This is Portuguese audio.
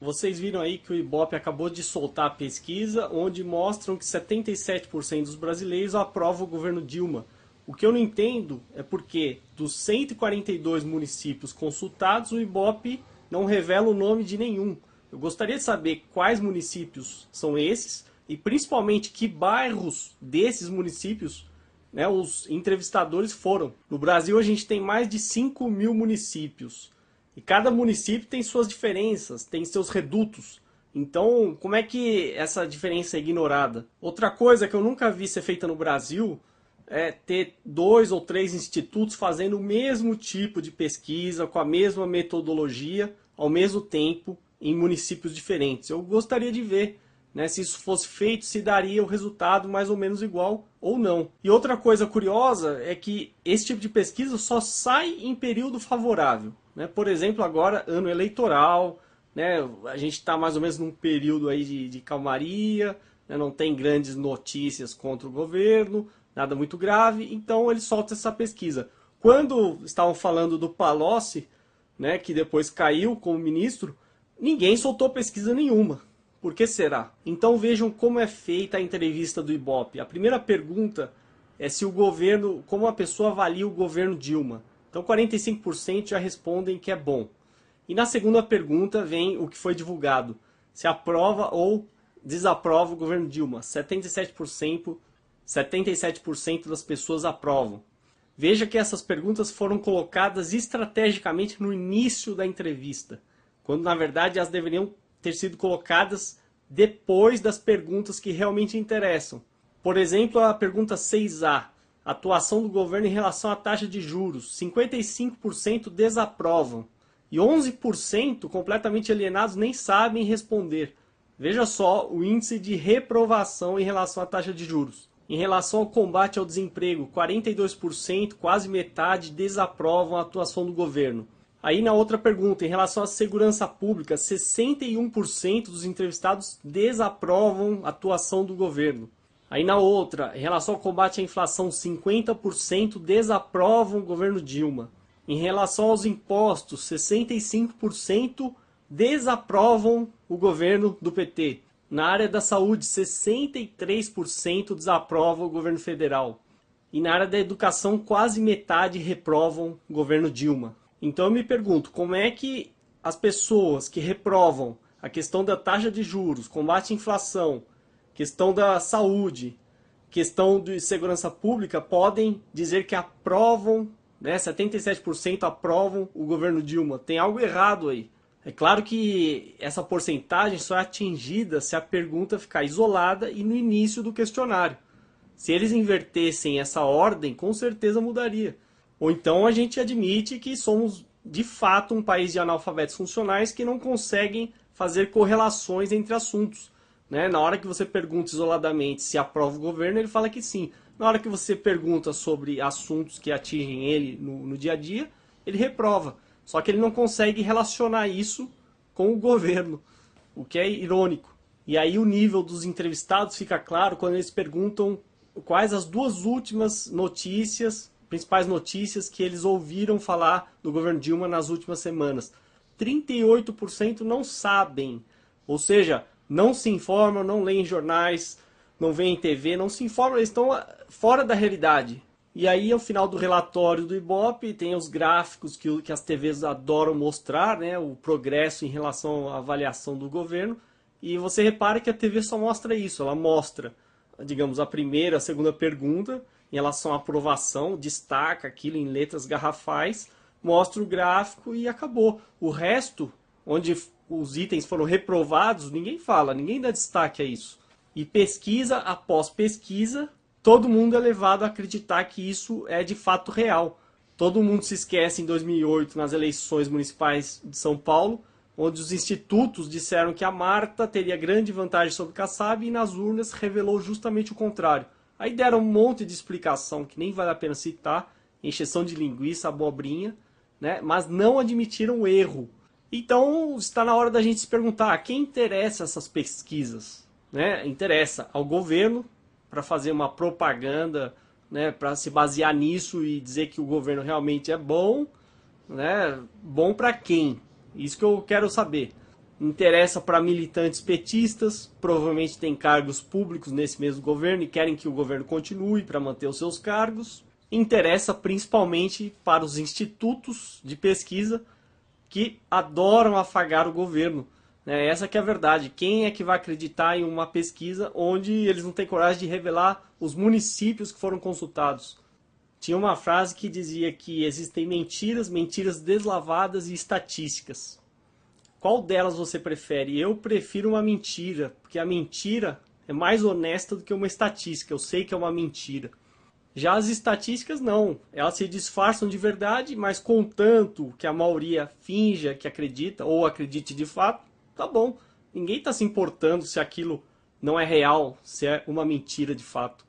Vocês viram aí que o Ibope acabou de soltar a pesquisa onde mostram que 77% dos brasileiros aprovam o governo Dilma. O que eu não entendo é porque dos 142 municípios consultados, o Ibope não revela o nome de nenhum. Eu gostaria de saber quais municípios são esses e principalmente que bairros desses municípios, né, os entrevistadores foram. No Brasil a gente tem mais de 5 mil municípios. E cada município tem suas diferenças, tem seus redutos. Então, como é que essa diferença é ignorada? Outra coisa que eu nunca vi ser feita no Brasil é ter 2 ou 3 institutos fazendo o mesmo tipo de pesquisa, com a mesma metodologia, ao mesmo tempo, em municípios diferentes. Eu gostaria de ver, né, se isso fosse feito, se daria o resultado mais ou menos igual ou não. E outra coisa curiosa é que esse tipo de pesquisa só sai em período favorável. Né? Por exemplo, agora, ano eleitoral, né? A gente está mais ou menos num período aí de calmaria, né? Não tem grandes notícias contra o governo, nada muito grave, então ele solta essa pesquisa. Quando estavam falando do Palocci, né, que depois caiu como ministro, ninguém soltou pesquisa nenhuma. Por que será? Então vejam como é feita a entrevista do Ibope. A primeira pergunta é se o governo, como a pessoa avalia o governo Dilma. Então 45% já respondem que é bom. E na segunda pergunta vem o que foi divulgado. Se aprova ou desaprova o governo Dilma. 77% das pessoas aprovam. Veja que essas perguntas foram colocadas estrategicamente no início da entrevista, quando na verdade elas deveriam ter sido colocadas depois das perguntas que realmente interessam. Por exemplo, a pergunta 6A, atuação do governo em relação à taxa de juros. 55% desaprovam e 11% completamente alienados nem sabem responder. Veja só o índice de reprovação em relação à taxa de juros. Em relação ao combate ao desemprego, 42%, quase metade, desaprovam a atuação do governo. Aí na outra pergunta, em relação à segurança pública, 61% dos entrevistados desaprovam a atuação do governo. Aí na outra, em relação ao combate à inflação, 50% desaprovam o governo Dilma. Em relação aos impostos, 65% desaprovam o governo do PT. Na área da saúde, 63% desaprovam o governo federal. E na área da educação, quase metade reprovam o governo Dilma. Então eu me pergunto, como é que as pessoas que reprovam a questão da taxa de juros, combate à inflação, questão da saúde, questão de segurança pública, podem dizer que aprovam, né, 77% aprovam o governo Dilma? Tem algo errado aí. É claro que essa porcentagem só é atingida se a pergunta ficar isolada e no início do questionário. Se eles invertessem essa ordem, com certeza mudaria. Ou então a gente admite que somos de fato um país de analfabetos funcionais que não conseguem fazer correlações entre assuntos. Né? Na hora que você pergunta isoladamente se aprova o governo, ele fala que sim. Na hora que você pergunta sobre assuntos que atingem ele no dia a dia, ele reprova. Só que ele não consegue relacionar isso com o governo, o que é irônico. E aí o nível dos entrevistados fica claro quando eles perguntam quais as 2 últimas notícias, principais notícias que eles ouviram falar do governo Dilma nas últimas semanas. 38% não sabem, ou seja, não se informam, não leem jornais, não veem TV, não se informam, eles estão fora da realidade. E aí, ao final do relatório do Ibope, tem os gráficos que as TVs adoram mostrar, né, o progresso em relação à avaliação do governo. E você repara que a TV só mostra isso, ela mostra, digamos, a primeira, a segunda pergunta, em relação à aprovação, destaca aquilo em letras garrafais, mostra o gráfico e acabou. O resto, onde os itens foram reprovados, ninguém fala, ninguém dá destaque a isso. E pesquisa após pesquisa, todo mundo é levado a acreditar que isso é de fato real. Todo mundo se esquece em 2008, nas eleições municipais de São Paulo, onde os institutos disseram que a Marta teria grande vantagem sobre Kassab e nas urnas revelou justamente o contrário. Aí deram um monte de explicação que nem vale a pena citar, encheção de linguiça, abobrinha, né? Mas não admitiram o erro. Então está na hora da gente se perguntar a quem interessa essas pesquisas, né? Interessa ao governo para fazer uma propaganda, né? Para se basear nisso e dizer que o governo realmente é bom, né? Bom para quem? Isso que eu quero saber. interessa para militantes petistas, provavelmente têm cargos públicos nesse mesmo governo e querem que o governo continue para manter os seus cargos. Interessa principalmente para os institutos de pesquisa que adoram afagar o governo. Essa que é a verdade. Quem é que vai acreditar em uma pesquisa onde eles não têm coragem de revelar os municípios que foram consultados? Tinha uma frase que dizia que existem mentiras, mentiras deslavadas e estatísticas. Qual delas você prefere? Eu prefiro uma mentira, porque a mentira é mais honesta do que uma estatística. Eu sei que é uma mentira. Já as estatísticas não. Elas se disfarçam de verdade, mas contanto que a maioria finja que acredita ou acredite de fato, tá bom. Ninguém está se importando se aquilo não é real, se é uma mentira de fato.